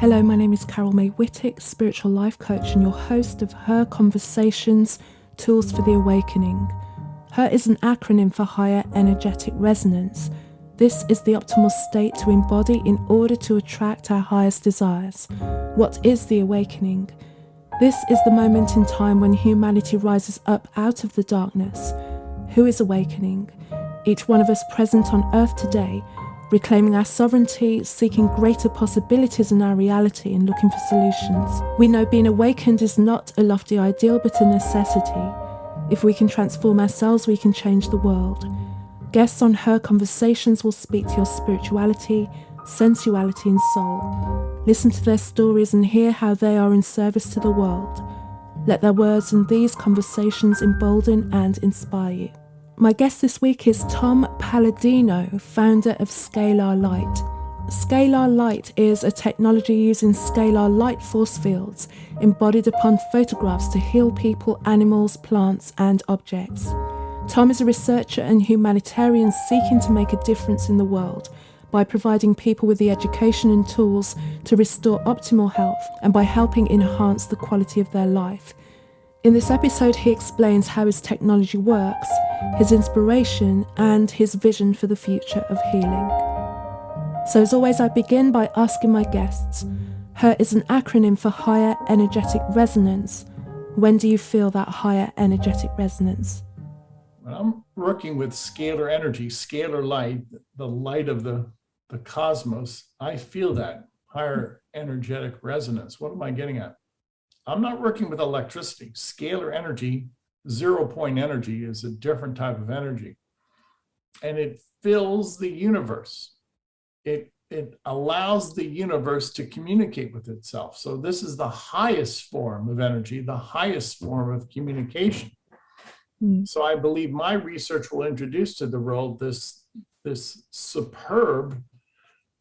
Hello, my name is Carol May Whittick, spiritual life coach and your host of Her Conversations, Tools for the Awakening. Her is an acronym for Higher Energetic Resonance. This is the optimal state to embody in order to attract our highest desires. What is the awakening? This is the moment in time when humanity rises up out of the darkness. Who is awakening? Each one of us present on Earth today, reclaiming our sovereignty, seeking greater possibilities in our reality and looking for solutions. We know being awakened is not a lofty ideal but a necessity. If we can transform ourselves, we can change the world. Guests on Her Conversations will speak to your spirituality, sensuality and soul. Listen to their stories and hear how they are in service to the world. Let their words and these conversations embolden and inspire you. My guest this week is Tom Paladino, founder of Scalar Light. Scalar Light is a technology using scalar light force fields embodied upon photographs to heal people, animals, plants, and objects. Tom is a researcher and humanitarian seeking to make a difference in the world by providing people with the education and tools to restore optimal health and by helping enhance the quality of their life. In this episode, he explains how his technology works, his inspiration, and his vision for the future of healing. So as always, I begin by asking my guests, HER is an acronym for Higher Energetic Resonance. When do you feel that higher energetic resonance? When I'm working with scalar energy, scalar light, the light of the cosmos, I feel that higher energetic resonance. What am I getting at? I'm not working with electricity. Scalar energy, 0-point energy, is a different type of energy. And it fills the universe. It allows the universe to communicate with itself. So this is the highest form of energy, the highest form of communication. So I believe my research will introduce to the world this superb,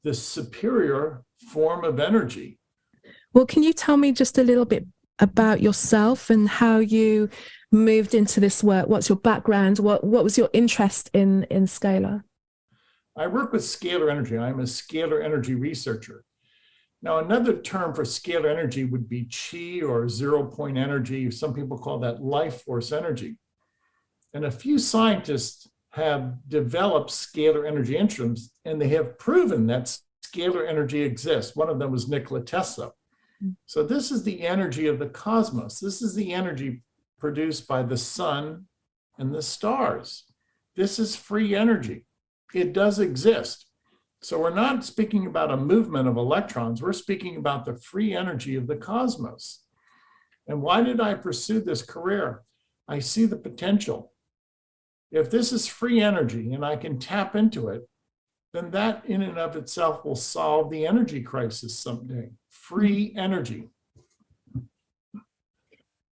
this superior form of energy. Well, can you tell me just a little bit about yourself and how you moved into this work? What's your background? What was your interest in scalar? I work with scalar energy. I'm a scalar energy researcher. Now, another term for scalar energy would be chi or 0-point energy. Some people call that life force energy. And a few scientists have developed scalar energy instruments, and they have proven that scalar energy exists. One of them was Nikola Tesla. So this is the energy of the cosmos. This is the energy produced by the sun and the stars. This is free energy. It does exist. So we're not speaking about a movement of electrons. We're speaking about the free energy of the cosmos. And why did I pursue this career? I see the potential. If this is free energy and I can tap into it, then that in and of itself will solve the energy crisis someday. Free energy.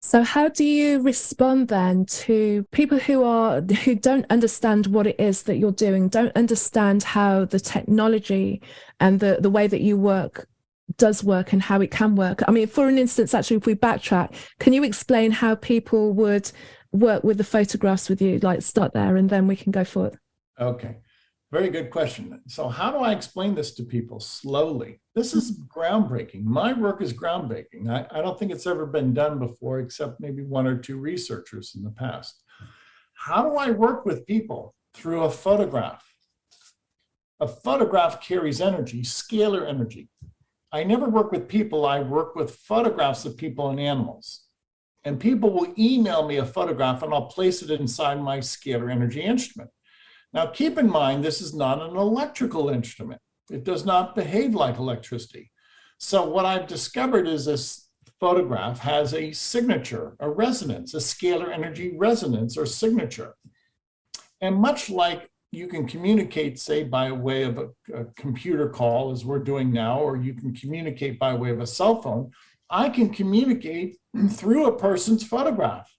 So how do you respond then to people who don't understand what it is that you're doing, don't understand how the technology and the way that you work does work and how it can work? I mean, for an instance, actually, if we backtrack, can you explain how people would work with the photographs with you? Like start there and then we can go forward. Okay. Very good question. So how do I explain this to people slowly? This is groundbreaking. My work is groundbreaking. I don't think it's ever been done before, except maybe one or two researchers in the past. How do I work with people? Through a photograph. A photograph carries energy, scalar energy. I never work with people. I work with photographs of people and animals. And people will email me a photograph and I'll place it inside my scalar energy instrument. Now, keep in mind, this is not an electrical instrument. It does not behave like electricity. So what I've discovered is this photograph has a signature, a resonance, a scalar energy resonance or signature. And much like you can communicate, say, by way of a computer call, as we're doing now, or you can communicate by way of a cell phone, I can communicate through a person's photograph.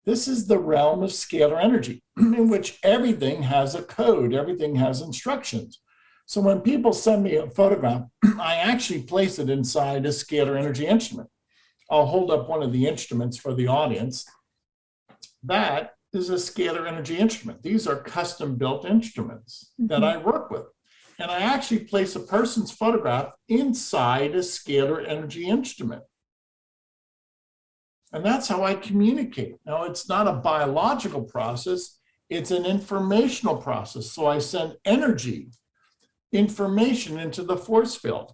This is the realm of scalar energy, in which everything has a code, everything has instructions. So when people send me a photograph, I actually place it inside a scalar energy instrument. I'll hold up one of the instruments for the audience. That is a scalar energy instrument. These are custom built instruments that I work with. and I actually place a person's photograph inside a scalar energy instrument. And that's how I communicate. Now, it's not a biological process, it's an informational process. So I send energy, information into the force field.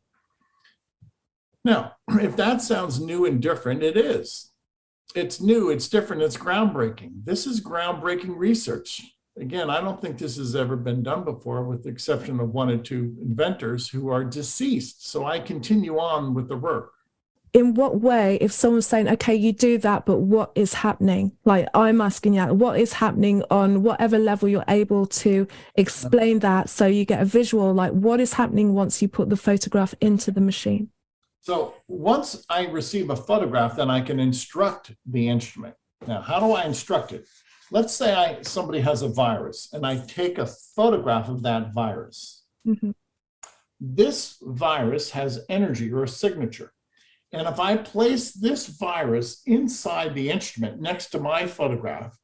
Now, if that sounds new and different, it is. It's new, it's different, it's groundbreaking. This is groundbreaking research. Again, I don't think this has ever been done before, with the exception of one or two inventors who are deceased. So I continue on with the work. In what way, if someone's saying, okay, you do that, but what is happening? Like, I'm asking you, what is happening on whatever level you're able to explain that, so you get a visual, like what is happening once you put the photograph into the machine? So once I receive a photograph, then I can instruct the instrument. Now, how do I instruct it? Let's say somebody has a virus and I take a photograph of that virus. Mm-hmm. This virus has energy or a signature. And if I place this virus inside the instrument next to my photograph,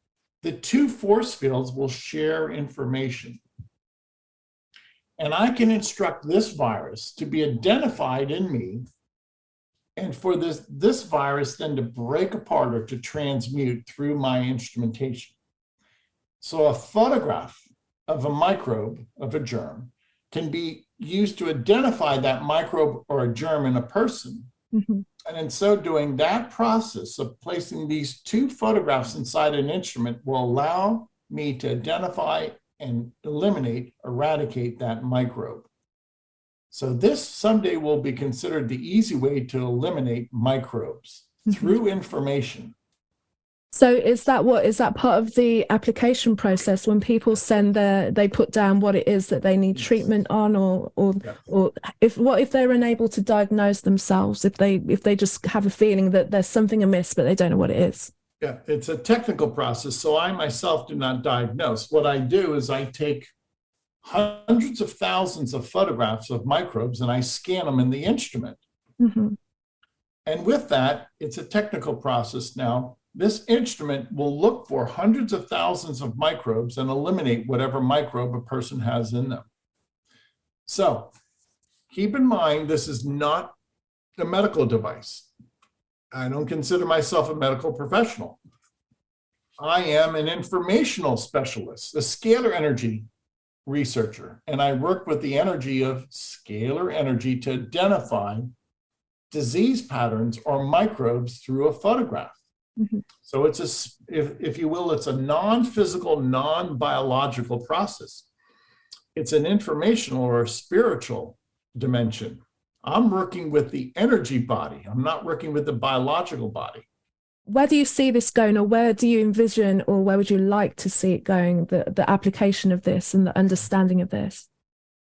the two force fields will share information. And I can instruct this virus to be identified in me, and for this virus then to break apart or to transmute through my instrumentation. So a photograph of a microbe, of a germ, can be used to identify that microbe or a germ in a person. Mm-hmm. And in so doing, that process of placing these two photographs inside an instrument will allow me to identify and eliminate, eradicate that microbe. So this someday will be considered the easy way to eliminate microbes through information. So is that part of the application process when people they put down what it is that they need treatment on, or if they're unable to diagnose themselves, if they just have a feeling that there's something amiss but they don't know what it is? Yeah, it's a technical process. So I myself do not diagnose. What I do is I take hundreds of thousands of photographs of microbes and I scan them in the instrument. Mm-hmm. And with that, it's a technical process now. This instrument will look for hundreds of thousands of microbes and eliminate whatever microbe a person has in them. So keep in mind, this is not a medical device. I don't consider myself a medical professional. I am an informational specialist, a scalar energy researcher, and I work with the energy of scalar energy to identify disease patterns or microbes through a photograph. Mm-hmm. So it's if you will, it's a non-physical, non-biological process. It's an informational or a spiritual dimension. I'm working with the energy body. I'm not working with the biological body. Where do you see this going, or where do you envision, or where would you like to see it going, the application of this and the understanding of this?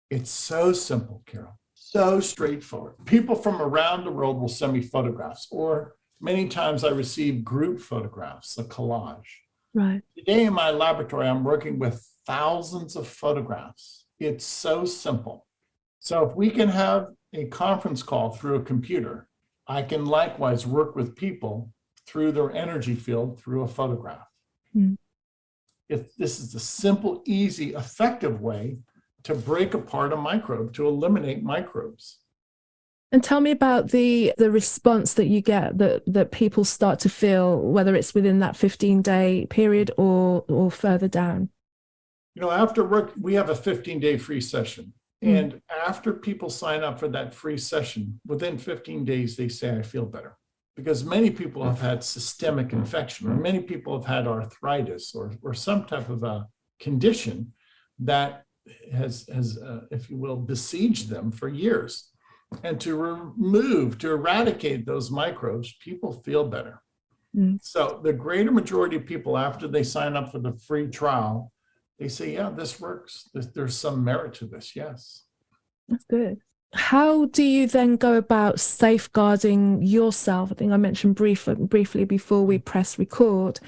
It's so simple, Carol, so straightforward. People from around the world will send me photographs, or many times I receive group photographs, a collage. Right. Today in my laboratory, I'm working with thousands of photographs. It's so simple. So if we can have a conference call through a computer, I can likewise work with people through their energy field through a photograph. Mm. If this is a simple, easy, effective way to break apart a microbe, to eliminate microbes. And tell me about the response that you get, that people start to feel, whether it's within that 15-day period or further down. You know, after work, we have a 15-day free session. And after people sign up for that free session, within 15 days, they say, I feel better. Because many people have had systemic infection, or many people have had arthritis or some type of a condition that has if you will, besieged them for years. And to eradicate those microbes, people feel better. So the greater majority of people, after they sign up for the free trial, they say, yeah, this works. There's some merit to this. Yes. That's good. How do you then go about safeguarding yourself? I think I mentioned briefly before we press record,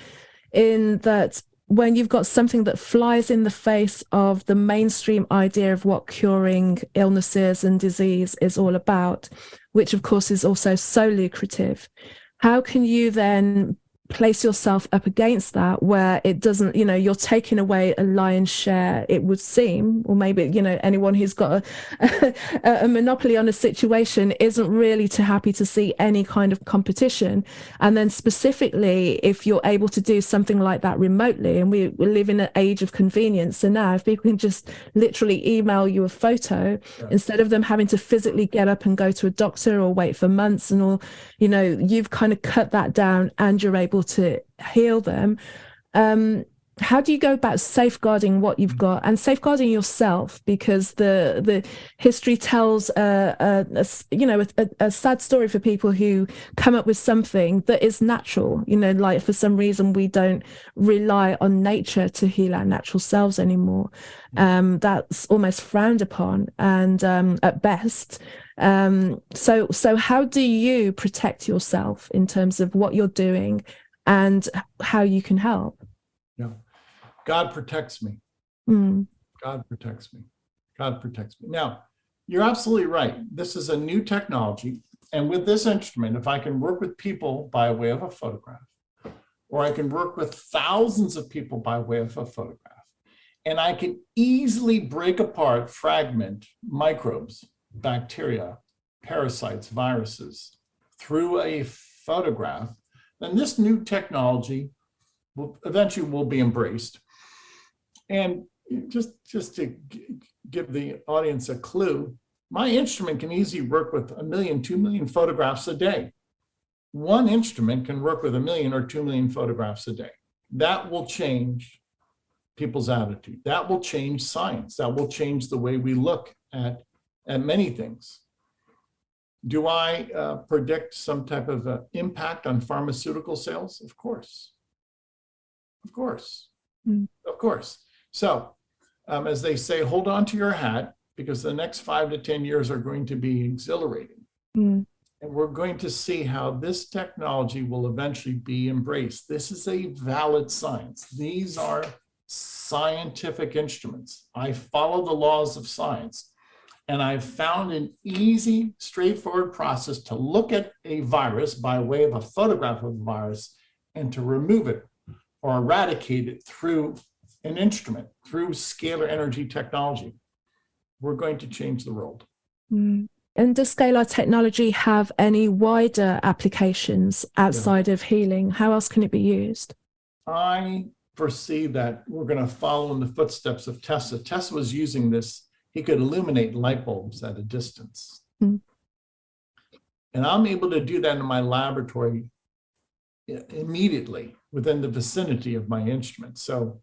in that when you've got something that flies in the face of the mainstream idea of what curing illnesses and disease is all about, which of course is also so lucrative, how can you then place yourself up against that, where it doesn't, you're taking away a lion's share, it would seem, or maybe, anyone who's got a monopoly on a situation isn't really too happy to see any kind of competition. And then specifically, if you're able to do something like that remotely, and we live in an age of convenience. So now if people can just literally email you a photo, instead of them having to physically get up and go to a doctor or wait for months and all, you've kind of cut that down and you're able to heal them. How do you go about safeguarding what you've got and safeguarding yourself? Because the history tells a sad story for people who come up with something that is natural. Like for some reason we don't rely on nature to heal our natural selves anymore. That's almost frowned upon, and at best. So how do you protect yourself in terms of what you're doing and how you can help? Yeah. God protects me. God protects me. God protects me. Now, you're absolutely right. This is a new technology. And with this instrument, if I can work with people by way of a photograph, or I can work with thousands of people by way of a photograph, and I can easily break apart, fragment microbes, bacteria, parasites, viruses through a photograph, then this new technology eventually will be embraced. And just to give the audience a clue, my instrument can easily work with 1 million, 2 million photographs a day. One instrument can work with 1 million or 2 million photographs a day. That will change people's attitude. That will change science. That will change the way we look at many things. Do I predict some type of impact on pharmaceutical sales? Of course. Of course. Of course. So, as they say, hold on to your hat, because the next 5 to 10 years are going to be exhilarating. And we're going to see how this technology will eventually be embraced. This is a valid science. These are scientific instruments. I follow the laws of science. And I've found an easy, straightforward process to look at a virus by way of a photograph of a virus and to remove it or eradicate it through an instrument, through scalar energy technology. We're going to change the world. And does scalar technology have any wider applications outside of healing? How else can it be used? I foresee that we're going to follow in the footsteps of Tesla. Tesla was using this. He could illuminate light bulbs at a distance. And I'm able to do that in my laboratory immediately within the vicinity of my instrument. So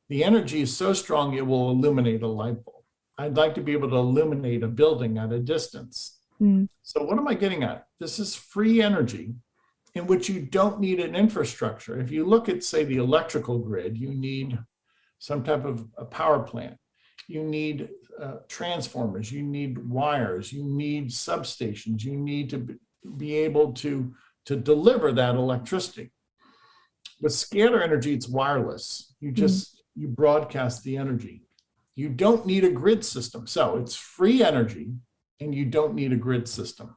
the energy is so strong, it will illuminate a light bulb. I'd like to be able to illuminate a building at a distance. So what am I getting at? This is free energy in which you don't need an infrastructure. If you look at, say, the electrical grid, you need some type of a power plant. You need transformers, you need wires, you need substations, you need to be able to deliver that electricity. With scalar energy, it's wireless. You broadcast the energy. You don't need a grid system. So it's free energy and you don't need a grid system.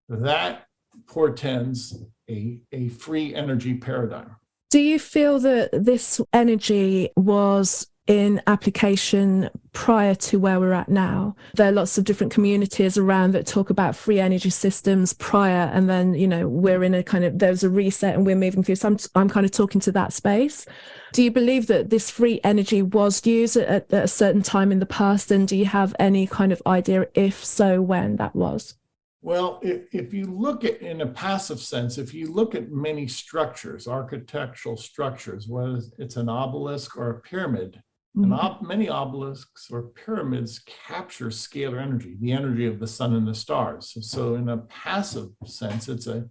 That portends a free energy paradigm. Do you feel that this energy was in application prior to where we're at now? There are lots of different communities around that talk about free energy systems prior, and then, we're in a kind of, there's a reset and we're moving through. So I'm kind of talking to that space. Do you believe that this free energy was used at a certain time in the past? And do you have any kind of idea, if so, when that was? Well, if you look at, in a passive sense, if you look at many structures, architectural structures, whether it's an obelisk or a pyramid, many obelisks or pyramids capture scalar energy, the energy of the sun and the stars. So in a passive sense, it's a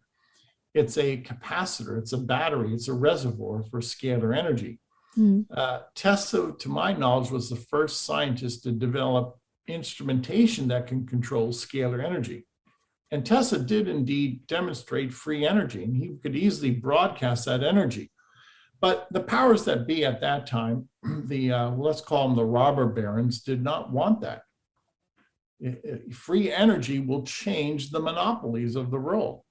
capacitor, it's a battery, it's a reservoir for scalar energy. Tesla, to my knowledge, was the first scientist to develop instrumentation that can control scalar energy. And Tesla did indeed demonstrate free energy, and he could easily broadcast that energy. But the powers that be at that time, let's call them the robber barons, did not want that. Free energy will change the monopolies of the world.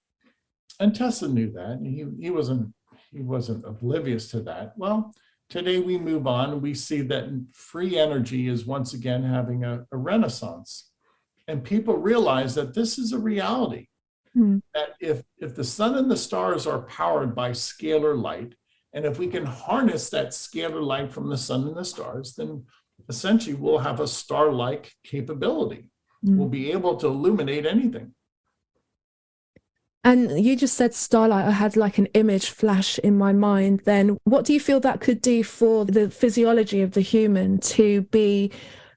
And Tesla knew that, and he wasn't oblivious to that. Well, today we move on. We see that free energy is once again having a renaissance. And people realize that this is a reality, that if the sun and the stars are powered by scalar light, and if we can harness that scalar light from the sun and the stars, then essentially we'll have a star-like capability. We'll be able to illuminate anything. And you just said starlight. I had like an image flash in my mind then. What do you feel that could do for the physiology of the human to be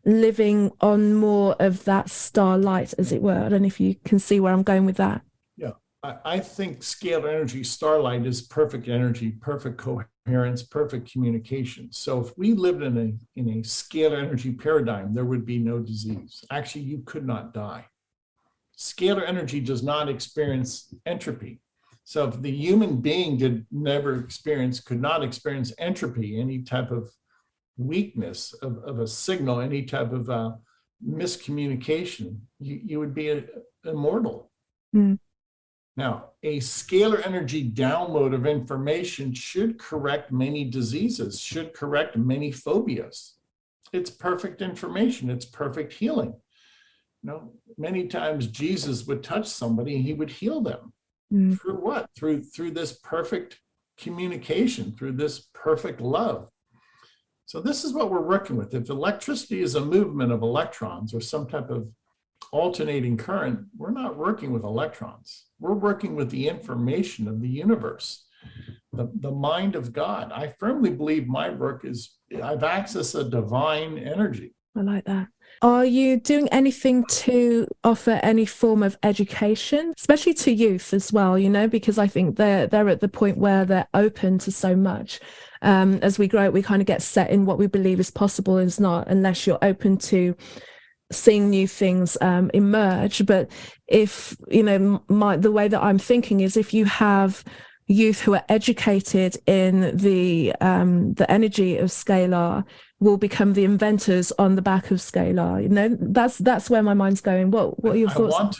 living on more of that starlight, as it were? I don't know if you can see where I'm going with that. Yeah, I think scalar energy, starlight, is perfect energy, perfect coherence, perfect communication. So if we lived in a scalar energy paradigm, there would be no disease. Actually, you could not die. Scalar energy does not experience entropy. So if the human being could not experience entropy, any type of weakness of a signal, any type of miscommunication, you would be immortal. Now, a scalar energy download of information should correct many diseases, should correct many phobias. It's perfect information. It's perfect healing. Many times Jesus would touch somebody and he would heal them. Through what? Through this perfect communication, through this perfect love. So this is what we're working with. If electricity is a movement of electrons or some type of alternating current, we're not working with electrons. We're working with the information of the universe, the mind of God. I firmly believe my work I've accessed a divine energy. I like that. Are you doing anything to offer any form of education, especially to youth as well, because I think they're at the point where they're open to so much. As we grow, we kind of get set in what we believe is possible and is not, unless you're open to seeing new things emerge. But if, the way that I'm thinking is, if you have youth who are educated in the energy of Scalar, will become the inventors on the back of Scalar. That's where my mind's going. What are your thoughts?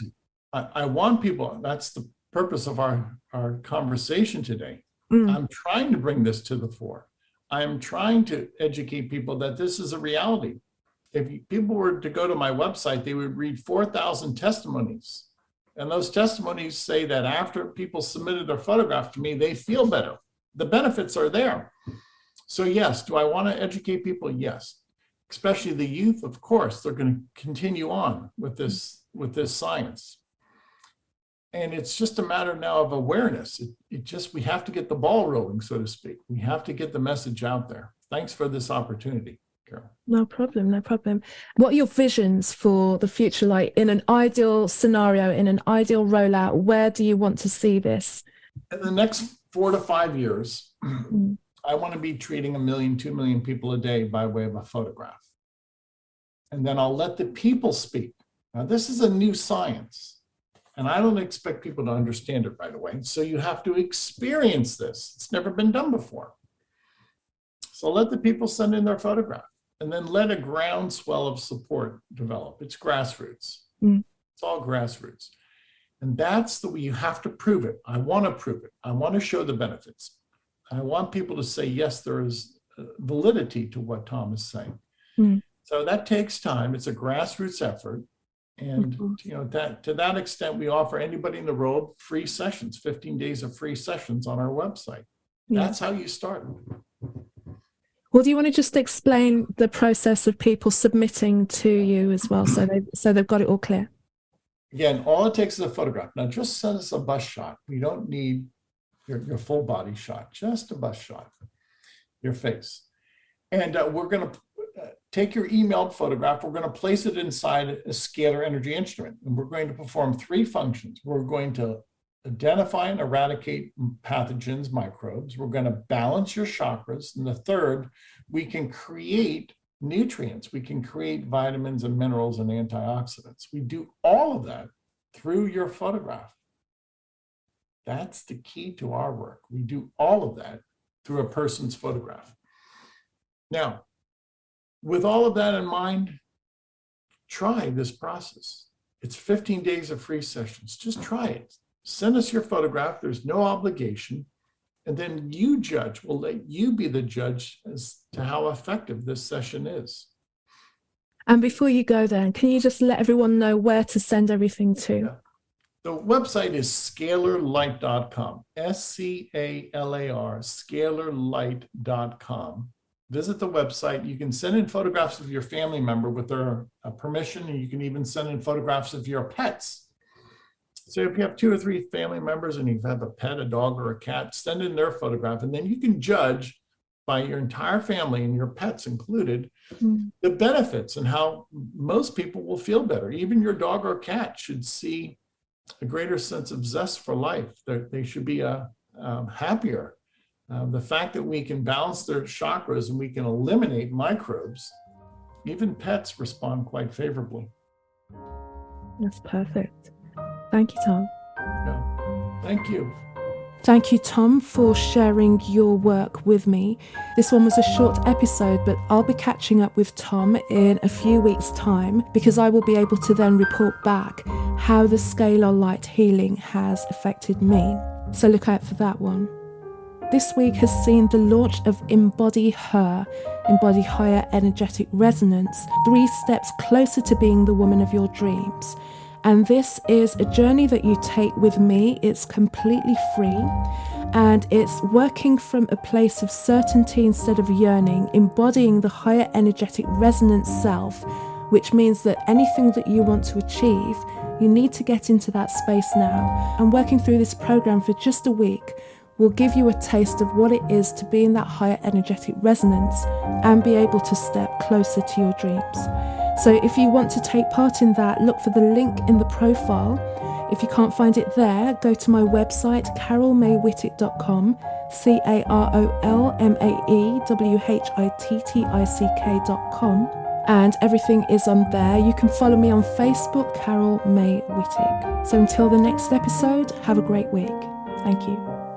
I want people. That's the purpose of our conversation today. I'm trying to bring this to the fore. I'm trying to educate people that this is a reality. If people were to go to my website, they would read 4,000 testimonies. And those testimonies say that after people submitted their photograph to me, they feel better. The benefits are there. So yes, do I want to educate people? Yes. Especially the youth, of course, they're going to continue on with this science. And it's just a matter now of awareness. We have to get the ball rolling, so to speak. We have to get the message out there. Thanks for this opportunity, Carol. No problem. What are your visions for the future? Like, in an ideal scenario, in an ideal rollout, where do you want to see this? In the next 4 to 5 years, I want to be treating 1 million, 2 million people a day by way of a photograph. And then I'll let the people speak. Now, this is a new science, and I don't expect people to understand it right away. So you have to experience this. It's never been done before. So let the people send in their photograph, and then let a groundswell of support develop. It's grassroots. It's all grassroots. And that's the way you have to prove it. I want to prove it. I want to show the benefits. I want people to say, yes, there is validity to what Tom is saying. So that takes time. It's a grassroots effort. And to that extent, we offer anybody in the world free sessions, 15 days of free sessions on our website. That's how you start. Well, do you want to just explain the process of people submitting to you as well, so they've got it all clear? Again, all it takes is a photograph. Now, just send us a bust shot. We don't need your full body shot, just a bust shot, your face. And we're going to take your emailed photograph. We're going to place it inside a scalar energy instrument. And we're going to perform 3 functions. We're going to identify and eradicate pathogens, microbes. We're going to balance your chakras. And the third, we can create nutrients. We can create vitamins and minerals and antioxidants. We do all of that through your photograph. That's the key to our work. We do all of that through a person's photograph. Now, with all of that in mind, try this process. It's 15 days of free sessions. Just try it. Send us your photograph. There's no obligation. And then you judge. We'll let you be the judge as to how effective this session is. And before you go then, can you just let everyone know where to send everything to? Yeah. The website is scalarlight.com, SCALAR, scalarlight.com. Visit the website. You can send in photographs of your family member with their permission, and you can even send in photographs of your pets. So if you have 2 or 3 family members and you have a pet, a dog, or a cat, send in their photograph, and then you can judge by your entire family and your pets included, the benefits and how most people will feel better. Even your dog or cat should see a greater sense of zest for life. They should be happier. The fact that we can balance their chakras and we can eliminate microbes, even pets respond quite favorably. That's perfect. Thank you, Tom. Yeah. Thank you. Thank you, Tom, for sharing your work with me. This one was a short episode, but I'll be catching up with Tom in a few weeks' time because I will be able to then report back how the Scalar Light healing has affected me. So look out for that one. This week has seen the launch of Embody Her, Embody Higher Energetic Resonance, 3 steps closer to being the woman of your dreams. And this is a journey that you take with me. It's completely free, and it's working from a place of certainty instead of yearning, embodying the higher energetic resonance self, which means that anything that you want to achieve, you need to get into that space now. And working through this program for just a week will give you a taste of what it is to be in that higher energetic resonance and be able to step closer to your dreams. So if you want to take part in that, look for the link in the profile. If you can't find it there, go to my website, carolmaywhittick.com, carolmaywhittick.com, and everything is on there. You can follow me on Facebook, Carol May Whittick. So until the next episode, have a great week. Thank you.